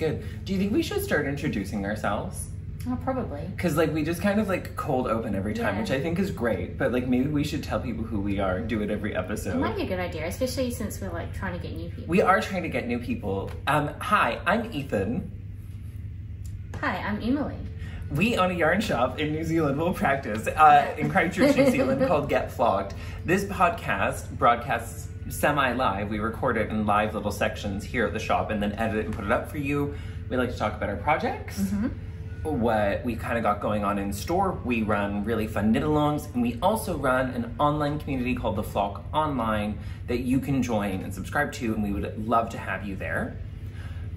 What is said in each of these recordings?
good. Do you think we should start introducing ourselves? Oh, probably. Because like we just kind of like cold open every time, which I think is great. But like maybe we should tell people who we are and do it every episode. It might be a good idea, especially since we're like trying to get new people. We are trying to get new people. Hi, I'm Ethan. Hi, I'm Emily. We own a yarn shop in New Zealand. We'll practice in Christchurch, New Zealand, called Get Flocked. This podcast broadcasts semi-live. We record it in live little sections here at the shop and then edit it and put it up for you. We like to talk about our projects. What we kind of got going on in store. We run really fun knit-alongs, and we also run an online community called the Flock Online that you can join and subscribe to, and we would love to have you there.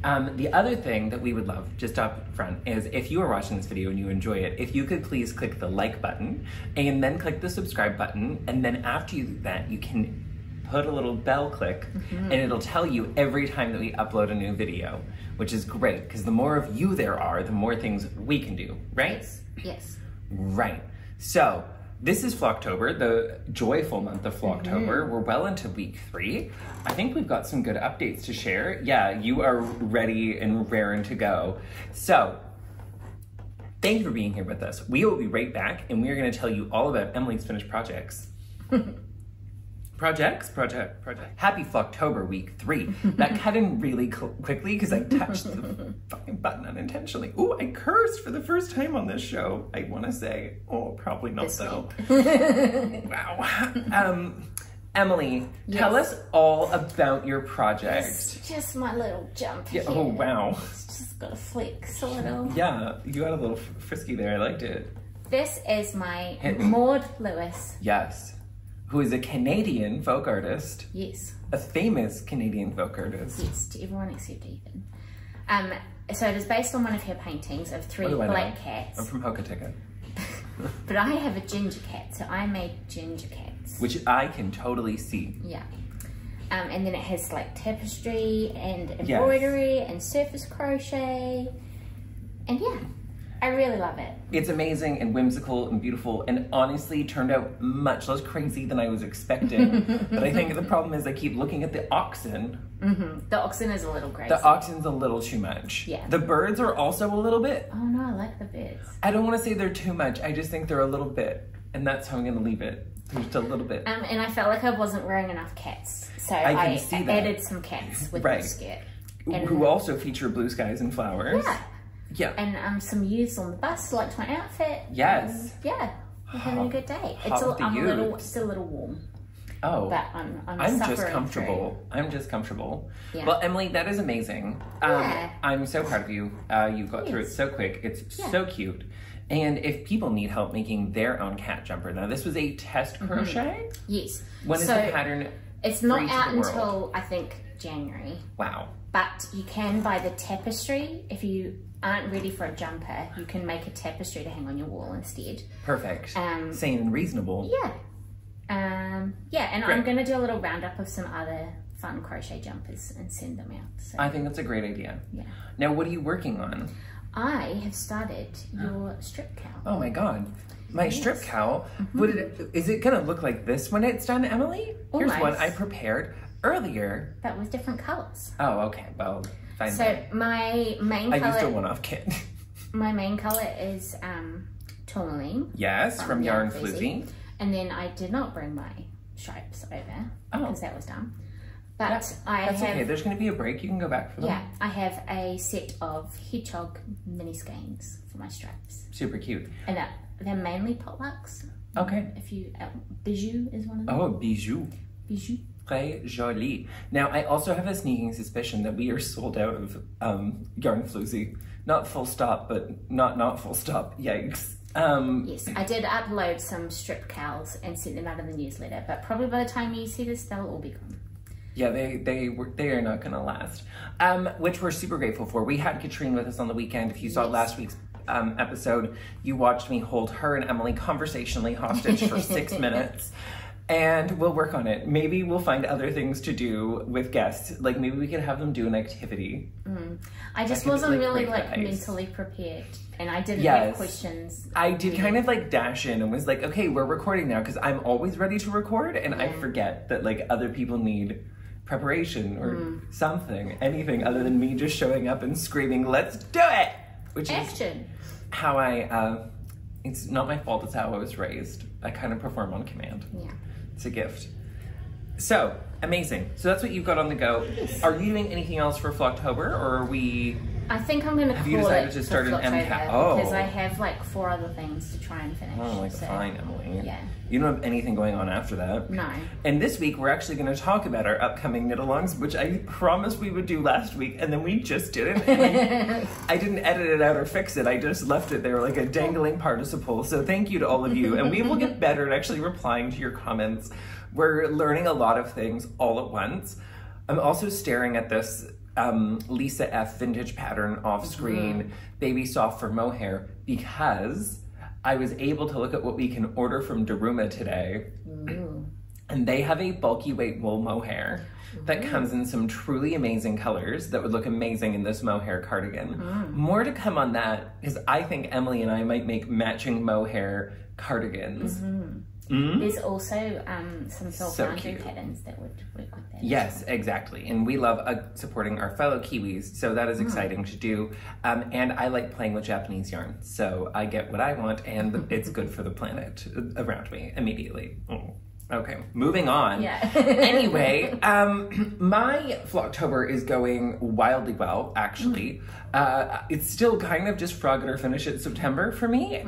The other thing that we would love, just up front, is if you are watching this video and you enjoy it, if you could please click the like button and then click the subscribe button, and then after you do that, you can put a little bell click and it'll tell you every time that we upload a new video, which is great because the more of you there are, the more things we can do, right? Yes. Right. So this is Flocktober, the joyful month of Flocktober. We're well into week 3. I think we've got some good updates to share. Yeah, you are ready and raring to go. So thank you for being here with us. We will be right back and we are going to tell you all about Emily's finished projects. Project. Happy Flocktober week 3. That cut in really quickly because I touched the fucking button unintentionally. Ooh, I cursed for the first time on this show. I want to say, oh, probably not though. Wow. Emily, tell us all about your project. It's just my little jump here. Oh, wow. It's just got a flex a little. Yeah, you got a little frisky there. I liked it. This is my Maud Lewis. Yes. Who is a Canadian folk artist. Yes. A famous Canadian folk artist. Yes, to everyone except Ethan. So it is based on one of her paintings of 3 black cats. I'm from Hokitika. But I have a ginger cat, so I made ginger cats. Which I can totally see. Yeah. And then it has like tapestry and embroidery and surface crochet. And yeah, I really love it. It's amazing and whimsical and beautiful and honestly turned out much less crazy than I was expecting. But I think the problem is I keep looking at the oxen. The oxen is a little crazy. The oxen's a little too much. Yeah. The birds are also a little bit. Oh no, I like the birds. I don't want to say they're too much. I just think they're a little bit. And that's how I'm going to leave it. Just a little bit. And I felt like I wasn't wearing enough cats. So I added some cats with the skirt. And who also feature blue skies and flowers. Yeah. Yeah. And some youths on the bus liked my outfit. Yes. Yeah. We're having a good day. It's still a little warm. Oh. But I'm just comfortable. I'm just comfortable. Yeah. Well, Emily, that is amazing. I'm so proud of you. You got through it so quick. It's so cute. And if people need help making their own cat jumper, now this was a test crochet? Yes. When is the pattern? It's not out until I think January. Wow. But you can buy the tapestry. If you aren't ready for a jumper, you can make a tapestry to hang on your wall instead. Perfect. Sane and reasonable. Yeah. Yeah, and I'm going to do a little roundup of some other fun crochet jumpers and send them out. So. I think that's a great idea. Yeah. Now, what are you working on? I have started your strip cowl. Oh my god. My strip cowl, is it gonna look like this when it's done, Emily? Almost. Here's one I prepared earlier. But with different colours. Oh, okay, well, fine. So my main colour... I used a one-off kit. My main colour is tourmaline. Yes, from YarnFloozy. And then I did not bring my stripes over because that was done. But that's okay, there's going to be a break. You can go back for them. Yeah, I have a set of hedgehog mini skeins for my stripes. Super cute. And they're mainly potlucks. Okay. If you, bijou is one of them. Oh, bijou. Bijou. Très joli. Now, I also have a sneaking suspicion that we are sold out of YarnFloozy. Not full stop, but not full stop. Yikes. Yes, I did upload some strip cowls and sent them out in the newsletter, but probably by the time you see this, they'll all be gone. Yeah, they are not going to last, which we're super grateful for. We had Katrine with us on the weekend. If you saw last week's episode, you watched me hold her and Emily conversationally hostage for 6 minutes. And we'll work on it. Maybe we'll find other things to do with guests. Like maybe we could have them do an activity. I just wasn't really like mentally prepared. And I didn't have questions. I did kind of like dash in and was like, okay, we're recording now. Because I'm always ready to record. And I forget that like other people need preparation or something, anything other than me just showing up and screaming, let's do it! Which Action. is how I, it's not my fault, it's how I was raised. I kind of perform on command. Yeah. It's a gift. So, amazing. So that's what you've got on the go. Yes. Are you doing anything else for Flocktober, or are we... I think I'm going to call it. Have you decided to start an MCAL? Oh. Because I have like 4 other things to try and finish. Oh, like fine, Emily. Yeah. You don't have anything going on after that. No. And this week, we're actually going to talk about our upcoming knit-alongs, which I promised we would do last week, and then we just didn't. I didn't edit it out or fix it. I just left it there like a dangling participle. So thank you to all of you. And we will get better at actually replying to your comments. We're learning a lot of things all at once. I'm also staring at this Lisa F vintage pattern off screen, Baby Soft for mohair, because I was able to look at what we can order from Daruma today. And they have a bulky weight wool mohair that comes in some truly amazing colors that would look amazing in this mohair cardigan. More to come on that, because I think Emily and I might make matching mohair cardigans. There's also some self-foundry patterns that would work with that. Yes, exactly. And we love supporting our fellow Kiwis, so that is exciting to do. And I like playing with Japanese yarn, so I get what I want, and it's good for the planet around me immediately. Okay, moving on. Yeah. Anyway, my Flocktober is going wildly well, actually. It's still kind of just frog it or finish it September for me,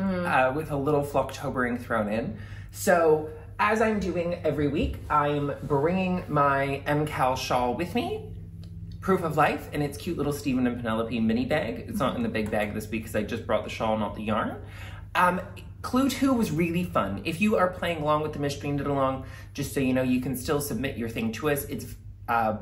with a little Flocktobering thrown in. So, as I'm doing every week, I'm bringing my KAL shawl with me, proof of life, and it's cute little Stephen and Penelope mini bag. It's not in the big bag this week because I just brought the shawl, not the yarn. Clue 2 was really fun. If you are playing along with the Mystery Knit Along, just so you know, you can still submit your thing to us. It's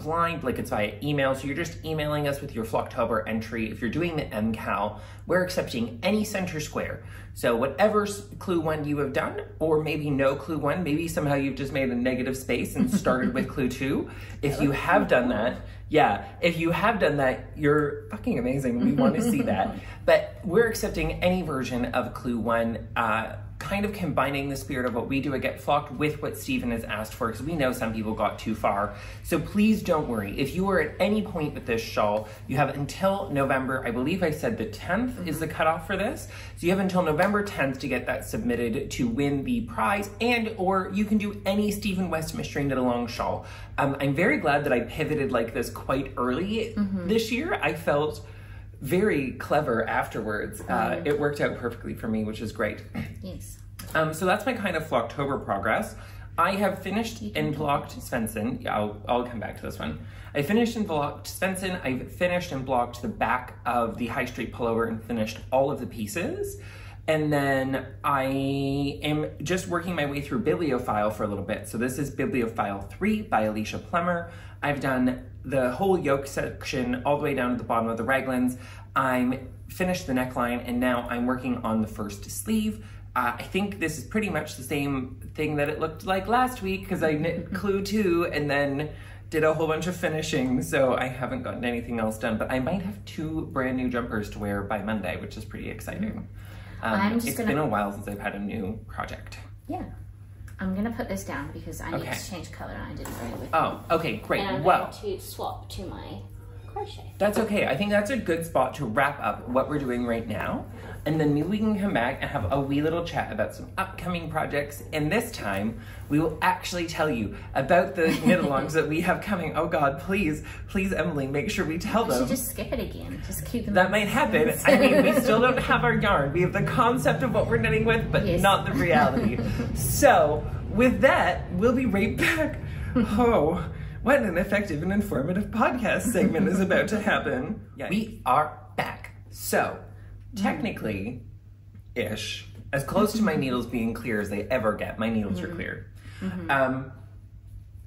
blind, like it's via email, so you're just emailing us with your Flocktober entry. If you're doing the KAL, we're accepting any center square. So whatever clue 1 you have done, or maybe no clue 1, maybe somehow you've just made a negative space and started with clue 2. If you have done that, if you have done that, you're fucking amazing. We want to see that. But we're accepting any version of clue 1, kind of combining the spirit of what we do at Get Flocked with what Stephen has asked for, because we know some people got too far. So please don't worry. If you are at any point with this shawl, you have until November, I believe I said the 10th is the cutoff for this. So you have until November 10th to get that submitted to win the prize, and or you can do any Stephen West Mystery Knit Along shawl. I'm very glad that I pivoted like this quite early this year. I felt very clever afterwards. It worked out perfectly for me, which is great. Yes. So that's my kind of Flocktober progress. I have finished and blocked Svensson. Yeah, I'll come back to this one. I finished and blocked Svensson. I've finished and blocked the back of the High Street pullover and finished all of the pieces. And then I am just working my way through Bibliophile for a little bit. So this is Bibliophile 3 by Alicia Plummer. I've done the whole yoke section all the way down to the bottom of the raglans. I'm finished the neckline, and now I'm working on the first sleeve. I think this is pretty much the same thing that it looked like last week, because I knit clue 2 and then did a whole bunch of finishing, so I haven't gotten anything else done, but I might have 2 brand new jumpers to wear by Monday, which is pretty exciting. It's been a while since I've had a new project. Yeah. I'm gonna put this down because I need to change color and I didn't bring it with me. Oh, okay, great. And I'm going to swap to my crochet. That's okay. I think that's a good spot to wrap up what we're doing right now. And then maybe we can come back and have a wee little chat about some upcoming projects. And this time, we will actually tell you about the knit-alongs that we have coming. Oh God, please, Emily, make sure we tell them. I should just skip it again. Just keep them. That might happen. I mean, we still don't have our yarn. We have the concept of what we're knitting with, but not the reality. So, with that, we'll be right back. Oh, what an effective and informative podcast segment is about to happen. Yes. We are back. So, technically-ish, as close to my needles being clear as they ever get, my needles are clear.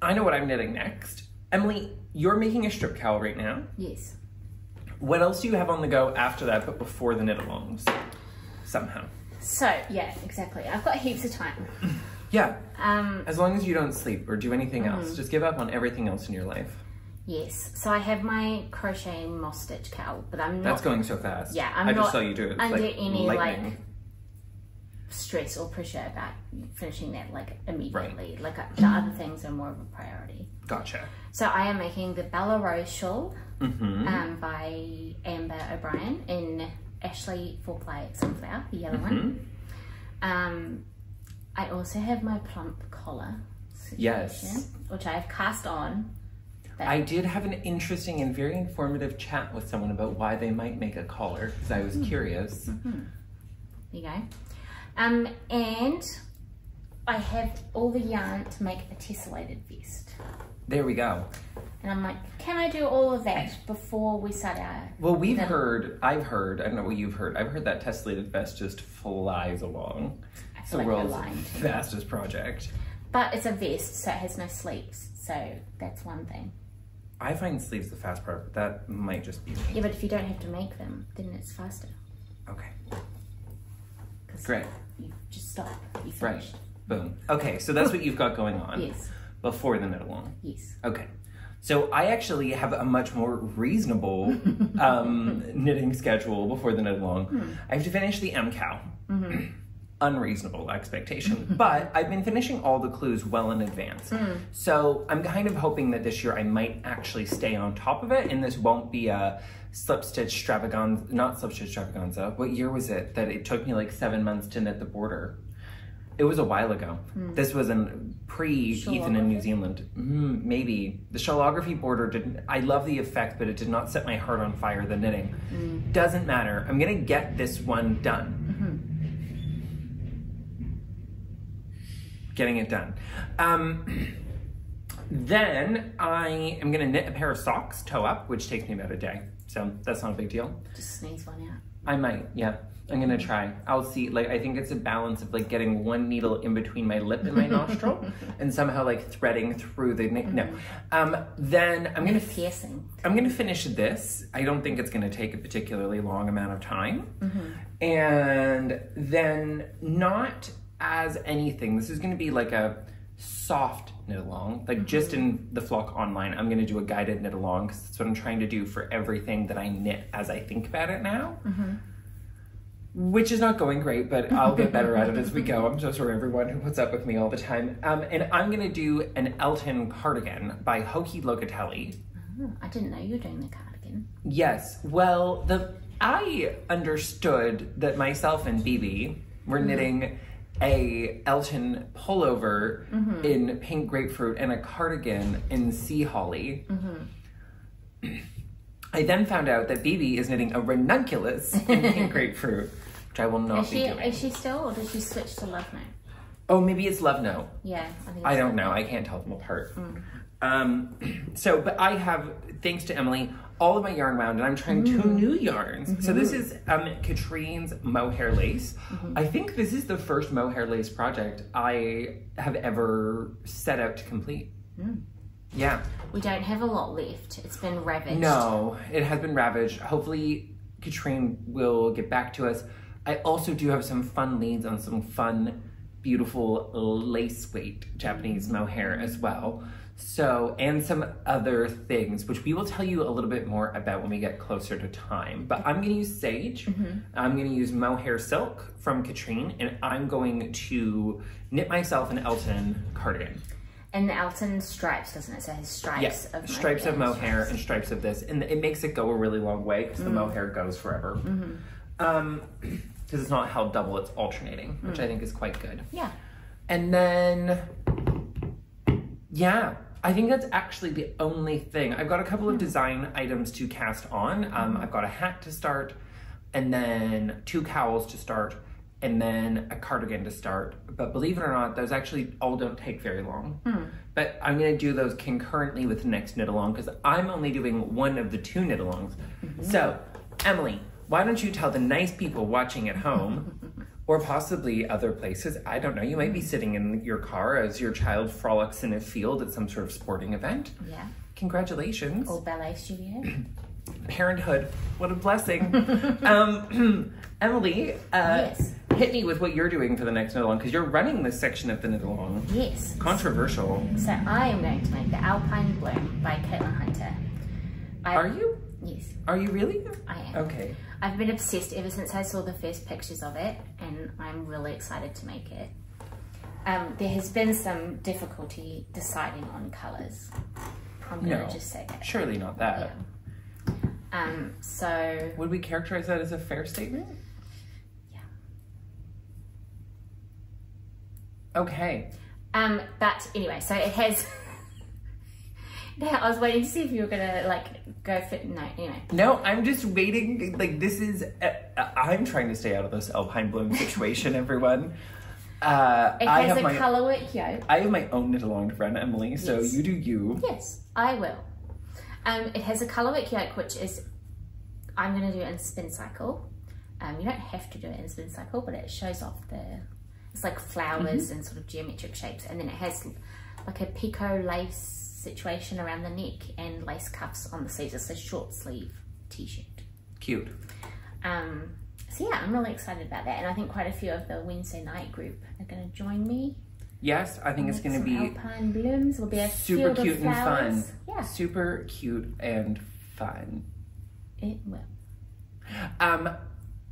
I know what I'm knitting next. Emily, you're making a strip cowl right now. Yes. What else do you have on the go after that, but before the knit-alongs? Somehow. So, yeah, exactly. I've got heaps of time. Yeah. As long as you don't sleep or do anything else. Just give up on everything else in your life. Yes. So I have my crochet moss stitch cowl, but I'm not... That's going so fast. Yeah, I just saw you do it. Under like any, lightning. like... stress or pressure about finishing that like immediately. Like the other things are more of a priority. Gotcha. So I am making the Bella Rose shawl by Amber O'Brien in Ashley 4-ply Sunflower, the yellow one. I also have my plump collar situation, which I have cast on. I did have an interesting and very informative chat with someone about why they might make a collar, because I was curious. There you go. And I have all the yarn to make a tessellated vest. There we go. And I'm like, can I do all of that before we start our... Well, I've heard, I don't know what you've heard, I've heard that tessellated vest just flies along. It's the world's fastest project. But it's a vest, so it has no sleeves, so that's one thing. I find sleeves the fast part, but that might just be me. Yeah, but if you don't have to make them, then it's faster. Okay. Great. You just stop. You finished. Right. Boom. Okay, so that's what you've got going on. Yes. Before the knit along. Yes. Okay. So I actually have a much more reasonable knitting schedule before the knit along. I have to finish the KAL. Unreasonable expectation, but I've been finishing all the clues well in advance. So I'm kind of hoping that this year I might actually stay on top of it, and this won't be a slip stitch extravaganza, not slip stitch extravaganza. What year was it that it took me like 7 months to knit the border? It was a while ago. This was in pre-Ethan in New Zealand. Maybe. The shawlography border didn't, I love the effect, but it did not set my heart on fire, the knitting. Doesn't matter. I'm gonna get this one done. Getting it done. Then I am gonna knit a pair of socks, toe up, which takes me about a day. So that's not a big deal. Just sneeze one out. I might, yeah. I'm gonna try. I'll see, like, I think it's a balance of like getting one needle in between my lip and my nostril and somehow like threading through the, no. Then I'm gonna, piercing. I'm gonna finish this. I don't think it's gonna take a particularly long amount of time. And then not as anything, this is gonna be like a soft knit along, like just in the Flock online, I'm gonna do a guided knit along because that's what I'm trying to do for everything that I knit as I think about it now. Which is not going great, but I'll get better at it as we go. I'm so sorry everyone who puts up with me all the time. And I'm gonna do an Elton cardigan by Hoki Locatelli. I didn't know you were doing the cardigan. Yes, well, I understood that myself and Bibi were knitting a Elton pullover in pink grapefruit and a cardigan in sea holly. I then found out that Bibi is knitting a ranunculus in pink grapefruit, which I will not be doing. Is she still, or did she switch to Love Note? Oh, maybe it's Love Note. Yeah, I don't know. I can't tell them apart. But I have, thanks to Emily, all of my yarn wound, and I'm trying 2 new yarns. So this is Katrine's mohair lace. I think this is the first mohair lace project I have ever set out to complete. Yeah. We don't have a lot left. It's been ravaged. No, it has been ravaged. Hopefully Katrine will get back to us. I also do have some fun leads on some fun, beautiful lace weight Japanese mohair as well. So, and some other things, which we will tell you a little bit more about when we get closer to time. But I'm gonna use sage, I'm gonna use mohair silk from Katrine, and I'm going to knit myself an Elton cardigan. And the Elton stripes, doesn't it? So it has stripes of mohair. Stripes of mohair and stripes of this. And it makes it go a really long way because the mohair goes forever. Because it's not held double, it's alternating, which I think is quite good. Yeah. And then, yeah, I think that's actually the only thing. I've got a couple of design items to cast on. I've got a hat to start, and then 2 KALs to start, and then a cardigan to start. But believe it or not, those actually all don't take very long. But I'm gonna do those concurrently with the next knit along because I'm only doing one of the 2 knit alongs. So, Emily, why don't you tell the nice people watching at home, or possibly other places, I don't know, you might be sitting in your car as your child frolics in a field at some sort of sporting event. Yeah. Congratulations. Or ballet studio. Parenthood, what a blessing. Emily, yes. Hit me with what you're doing for the next knit along, because you're running this section of the knit along. Yes. Controversial. So I am going to make the Alpine Bloom by Caitlin Hunter. Are you? Yes. Are you really? I am. Okay. I've been obsessed ever since I saw the first pictures of it, and I'm really excited to make it. There has been some difficulty deciding on colours. I'm going to just say that. Surely not that. Yeah. So... Would we characterize that as a fair statement? Yeah. Okay. But anyway, so it has... I was waiting to see if you were gonna like go for no. Anyway. No, I'm just waiting. Like this is. I'm trying to stay out of this Alpine bloom situation, everyone. It has a colourwork yoke. I have my own knit along friend, Emily. So yes. You do you. Yes, I will. It has a colourwork yoke, which is I'm gonna do it in Spincycle. You don't have to do it in Spincycle, but it shows off the. It's like flowers and sort of geometric shapes, and then it has like a picot lace situation around the neck and lace cuffs on the sleeves. It's a short sleeve t-shirt. Cute. So yeah, I'm really excited about that, and I think quite a few of the Wednesday night group are going to join me. Yes, I think it's going to be Alpine blooms. Will be a super cute and fun. Yeah, super cute and fun. It will.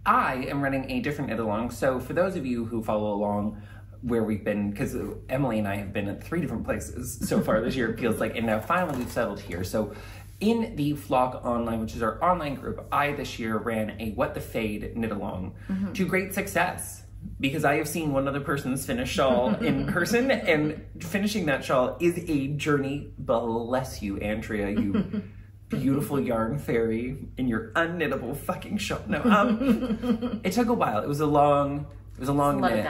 I am running a different knit along. So for those of you who follow along where we've been, because Emily and I have been at 3 different places so far this year, it feels like, and now finally we've settled here. So in the Flock Online, which is our online group, I this year ran a What the Fade knit along to great success, because I have seen one other person's finished shawl in person, and finishing that shawl is a journey. Bless you, Andrea, you beautiful yarn fairy in your unknittable fucking shawl. No, it took a while. It was a long knit.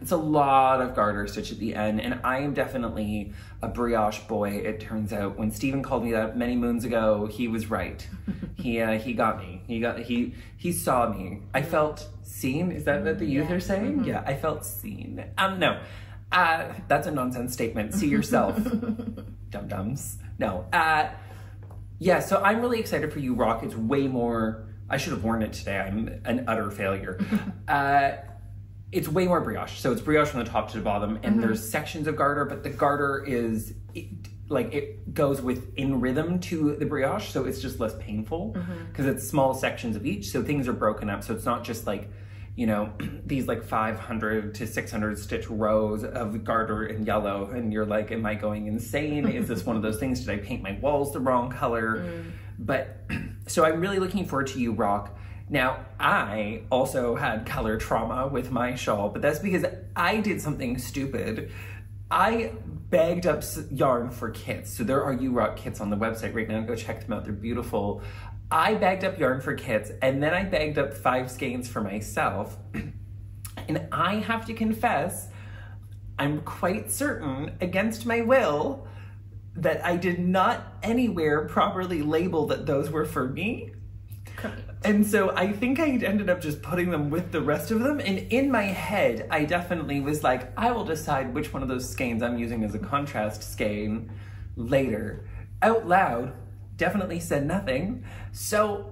It's a lot of garter stitch at the end, and I am definitely a brioche boy, it turns out. When Stephen called me that many moons ago, he was right. He got me. He saw me. I felt seen. Is that what the youth are saying? Yeah, I felt seen. No. That's a nonsense statement. See yourself. Dum-dums. No. Yeah, so I'm really excited for you, Rock. It's way more... I should have worn it today. I'm an utter failure. It's way more brioche. So it's brioche from the top to the bottom, and there's sections of garter, but the garter is, it goes in rhythm to the brioche, so it's just less painful, because it's small sections of each, so things are broken up, so it's not just like, you know, these like 500 to 600 stitch rows of garter in yellow, and you're like, am I going insane? Is this one of those things? Did I paint my walls the wrong color? But, so I'm really looking forward to you, Rock. Now, I also had color trauma with my shawl, but that's because I did something stupid. I bagged up yarn for kits. So there are Ewe Rock kits on the website right now. Go check them out. They're beautiful. I bagged up yarn for kits, and then I bagged up 5 skeins for myself. And I have to confess, I'm quite certain, against my will, that I did not anywhere properly label that those were for me. And so I think I ended up just putting them with the rest of them. And in my head, I definitely was like, I will decide which one of those skeins I'm using as a contrast skein later. Out loud, definitely said nothing. So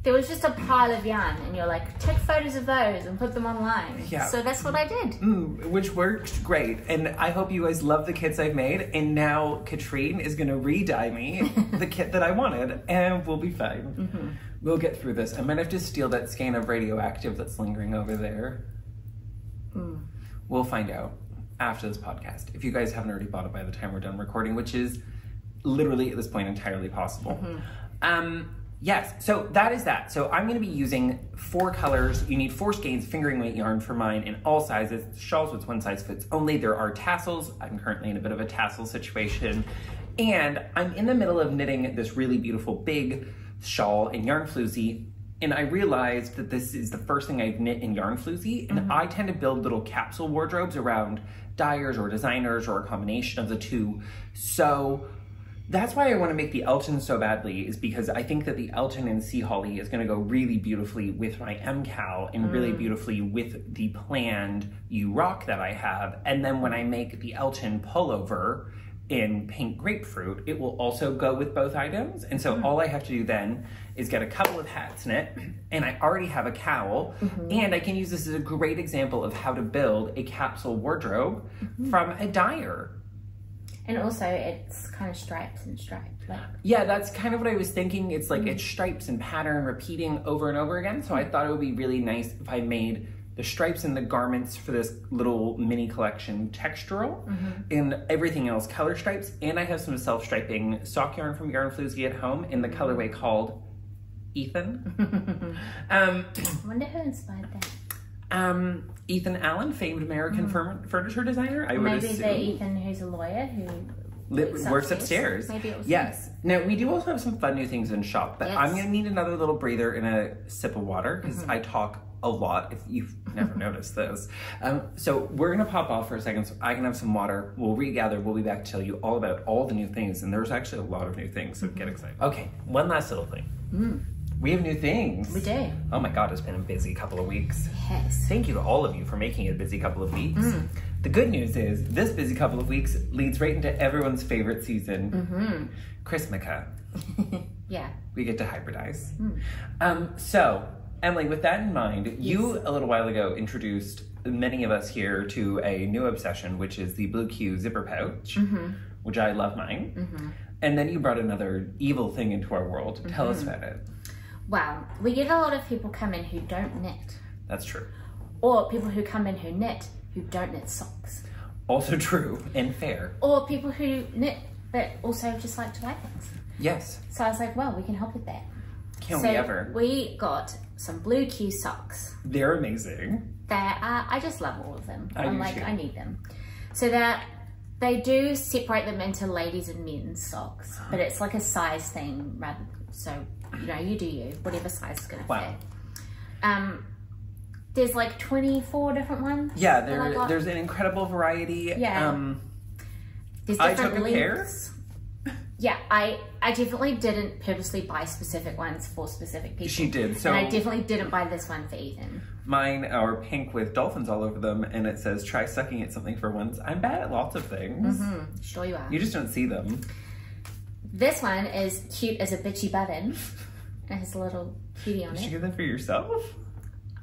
there was just a pile of yarn, and you're like, take photos of those and put them online. Yeah. So that's what I did. Which worked great. And I hope you guys love the kits I've made. And now Katrine is going to re-dye me the kit that I wanted, and we'll be fine. We'll get through this. I might have to steal that skein of radioactive that's lingering over there. We'll find out after this podcast. If you guys haven't already bought it by the time we're done recording, which is literally at this point entirely possible. Yes, so that is that. So I'm going to be using 4 colors. You need 4 skeins, fingering weight yarn for mine in all sizes. Shawls with 1 size fits only. There are tassels. I'm currently in a bit of a tassel situation. And I'm in the middle of knitting this really beautiful big shawl in YarnFloozy. And I realized that this is the first thing I've knit in YarnFloozy. And I tend to build little capsule wardrobes around dyers or designers or a combination of the two. So that's why I want to make the Elton so badly, is because I think that the Elton and Sea Holly is going to go really beautifully with my KAL and really beautifully with the planned Ewe Rock that I have. And then when I make the Elton pullover in pink grapefruit, it will also go with both items. And so all I have to do then is get a couple of hats knit, and I already have a cowl, and I can use this as a great example of how to build a capsule wardrobe from a dyer. And also it's kind of stripes and striped. Like. Yeah, that's kind of what I was thinking. It's like it's stripes and pattern repeating over and over again. So I thought it would be really nice if I made the stripes in the garments for this little mini collection textural and everything else color stripes. And I have some self-striping sock yarn from YarnFloozy at home in the colorway called Ethan. I wonder who inspired that. Ethan Allen, famed American furniture designer. I would Maybe assume. the Ethan who's a lawyer who works upstairs. Maybe it was yes. Now we do also have some fun new things in shop, but I'm gonna need another little breather and a sip of water because I talk a lot. If you've never noticed this, so we're gonna pop off for a second so I can have some water. We'll regather. We'll be back to tell you all about all the new things, and there's actually a lot of new things. So get excited. Okay, one last little thing. We have new things. We do. Oh my God, it's been a busy couple of weeks. Yes. Thank you to all of you for making it a busy couple of weeks. The good news is this busy couple of weeks leads right into everyone's favorite season, Christmaka. Yeah. We get to hybridize. So, Emily, with that in mind, you a little while ago introduced many of us here to a new obsession, which is the Blue Q zipper pouch, which I love mine. And then you brought another evil thing into our world. Tell us about it. Wow. We get a lot of people come in who don't knit. That's true. Or people who come in who knit, who don't knit socks. Also true and fair. Or people who knit but also just like to buy things. Yes. So I was like, well, we can help with that. Can we ever? We got some Blue Q socks. They're amazing. I just love all of them. I'm like, too. I need them. So they do separate them into ladies and men's socks, but it's like a size thing rather. So you know, you do you, whatever size is gonna fit. There's like 24 different ones. Yeah, there's an incredible variety. Yeah. There's I different took a pair. lengths. Yeah, I definitely didn't purposely buy specific ones for specific people. She did. So and I definitely didn't buy this one for Ethan. Mine are pink with dolphins all over them, and it says, try sucking at something for once. I'm bad at lots of things. Sure you are. You just don't see them. This one is cute as a bitchy button. It has a little cutie on Did you it. get that for yourself?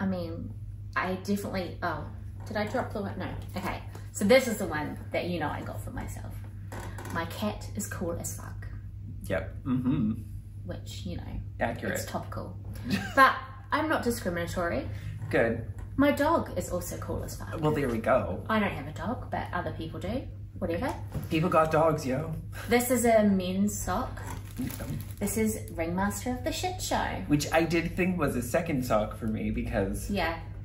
I mean, I definitely, oh, did I drop the one? No. Okay, so this is the one that you know I got for myself. My cat is cool as fuck. Yep. Which, you know, Accurate. it's topical. But I'm not discriminatory. Good. My dog is also cool as fuck. Well, there we go. I don't have a dog, but other people do. Whatever. People got dogs, yo. This is a men's sock. This is Ringmaster of the Shit Show. Which I did think was a second sock for me because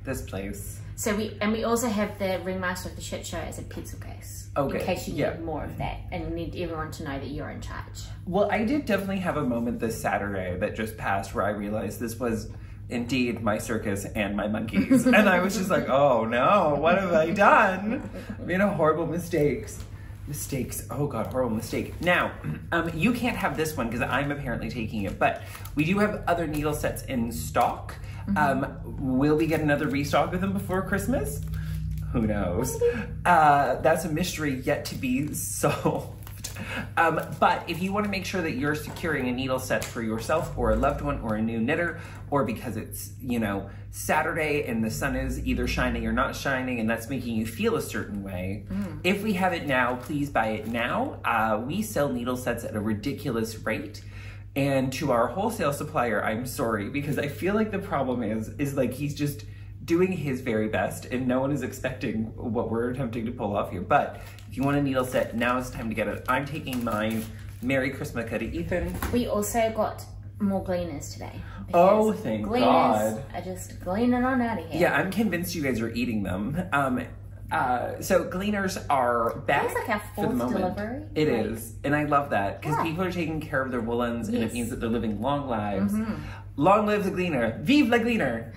this place. So we also have the Ringmaster of the Shit Show as a pencil case. Okay. In case you need more of that and need everyone to know that you're in charge. Well, I did definitely have a moment this Saturday that just passed where I realized this was indeed my circus and my monkeys. And I was just like, oh no, what have I done? I made a horrible mistakes. Oh God, horrible mistake. Now, you can't have this one because I'm apparently taking it, but we do have other needle sets in stock. Will we get another restock of them before Christmas? Who knows? That's a mystery yet to be solved. But if you want to make sure that you're securing a needle set for yourself or a loved one or a new knitter, or because it's, you know, Saturday and the sun is either shining or not shining and that's making you feel a certain way, if we have it now, please buy it now. We sell needle sets at a ridiculous rate. And to our wholesale supplier, I'm sorry, because I feel like the problem is like he's just doing his very best and no one is expecting what we're attempting to pull off here. But if you want a needle set, now is the time to get it. I'm taking mine. Merry Christmas to Ethan. We also got more gleaners today. Oh, thank gleaners God. Are just gleaning on out of here. Yeah, I'm convinced you guys are eating them. So gleaners are back. It's like our for the fourth moment. delivery. It is, and I love that because Yeah. people are taking care of their woolens, and it Yes. means that they're living long lives. Long live the gleaner! Vive la gleaner!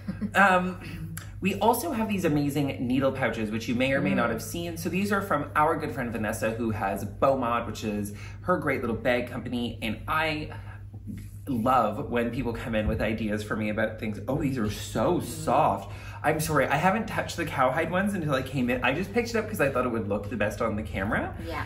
We also have these amazing needle pouches, which you may or may not have seen. So these are from our good friend Vanessa, who has Beaumont, which is her great little bag company, and I love when people come in with ideas for me about things. Oh, these are so soft. I'm sorry, I haven't touched the cowhide ones until I came in. I just picked it up because I thought it would look the best on the camera. Yeah.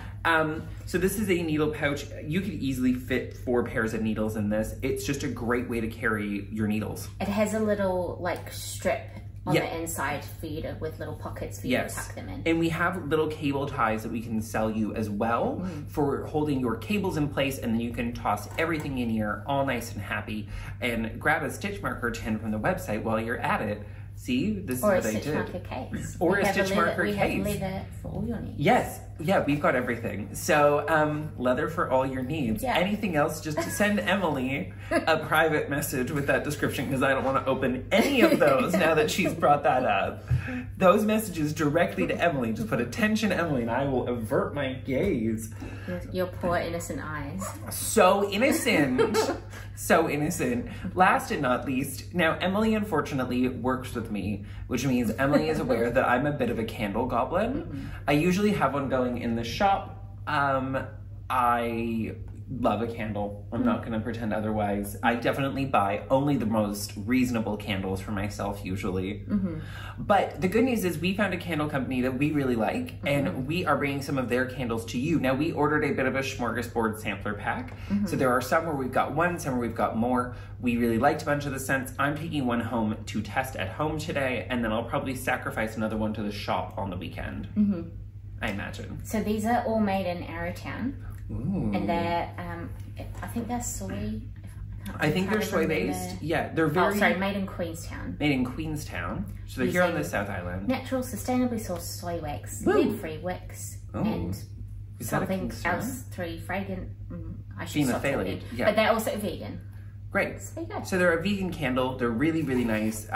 So this is a needle pouch. You could easily fit 4 pairs of needles in this. It's just a great way to carry your needles. It has a little like strip on the inside for you to, with little pockets for you to tuck them in. And we have little cable ties that we can sell you as well for holding your cables in place, and then you can toss everything in here all nice and happy, and grab a stitch marker tin from the website while you're at it. See, this is what I did. Or a stitch marker case. Or a stitch marker case. We have leather for all your needs. Yes. Yeah, we've got everything. So, leather for all your needs. Yeah. Anything else, just to send Emily a private message with that description, because I don't want to open any of those now that she's brought that up. Those messages directly to Emily. Just put attention, Emily, and I will avert my gaze. Your poor innocent eyes. So innocent. So innocent. Last and not least, now Emily unfortunately works with me, which means Emily is aware that I'm a bit of a candle goblin. I usually have one going in the shop. I love a candle. I'm not gonna pretend otherwise. I definitely buy only the most reasonable candles for myself usually. But the good news is we found a candle company that we really like, and we are bringing some of their candles to you. Now, we ordered a bit of a smorgasbord sampler pack. So there are some where we've got one, some where we've got more. We really liked a bunch of the scents. I'm taking one home to test at home today, and then I'll probably sacrifice another one to the shop on the weekend. I imagine. So these are all made in Arrowtown. Ooh. And they're, I think they're soy. I think they're soy based. Yeah, they're very. Oh, sorry, made in Queenstown. Made in Queenstown. So they're here on the South Island. Natural, sustainably sourced soy wax, lead-free wicks, and something else through fragrant. I should stop talking. Yeah. But they're also vegan. Great. So there you go. So they're a vegan candle. They're really, really nice.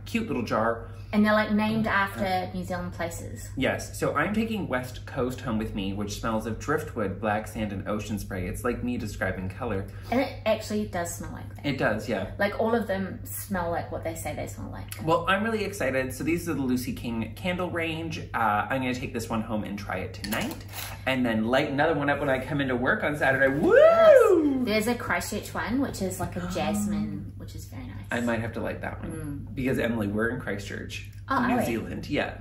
Cute little jar. And they're like named after New Zealand places. Yes. So I'm taking West Coast home with me, which smells of driftwood, black sand, and ocean spray. It's like me describing color. And it actually does smell like that. It does, yeah. Like all of them smell like what they say they smell like. Well, I'm really excited. So these are the Lucy King candle range. I'm going to take this one home and try it tonight. And then light another one up when I come into work on Saturday. Woo! Yes. There's a Christchurch one, which is like a jasmine, which is very nice. I might have to light that one. Because, Emily, we're in Christchurch, New Zealand. Yeah.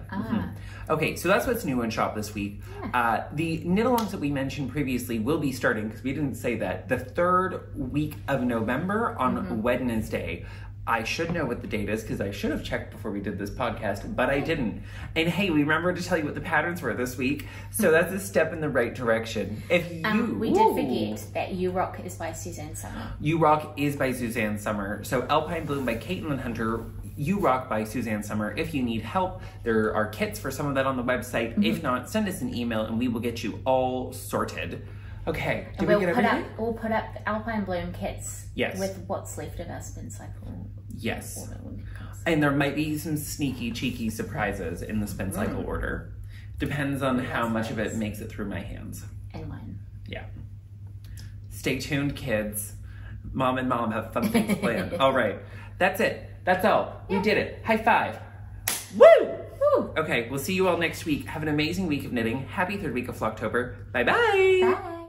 Okay, so that's what's new in shop this week. The knit-alongs that we mentioned previously will be starting, because we didn't say that, the third week of November on Wednesday. I should know what the date is, because I should have checked before we did this podcast, but I didn't. And hey, we remembered to tell you what the patterns were this week, so that's a step in the right direction. If you we did forget that Ewe Rock is by Suzanne Summer. Ewe Rock is by Suzanne Summer. So Alpine Bloom by Caitlin Hunter, Ewe Rock by Suzanne Summer. If you need help, there are kits for some of that on the website. If not, send us an email and we will get you all sorted. Okay, did we get everything? We'll put up Alpine Bloom kits with what's left of our Spincycle. Yes. And there might be some sneaky, cheeky surprises in the Spincycle order. Depends on how much of it makes it through my hands. And mine. Yeah. Stay tuned, kids. Mom and Mom have fun things planned. All right. That's it. That's all. We did it. High five. Woo! Woo! Okay, we'll see you all next week. Have an amazing week of knitting. Happy third week of Flocktober. Bye-bye. Bye.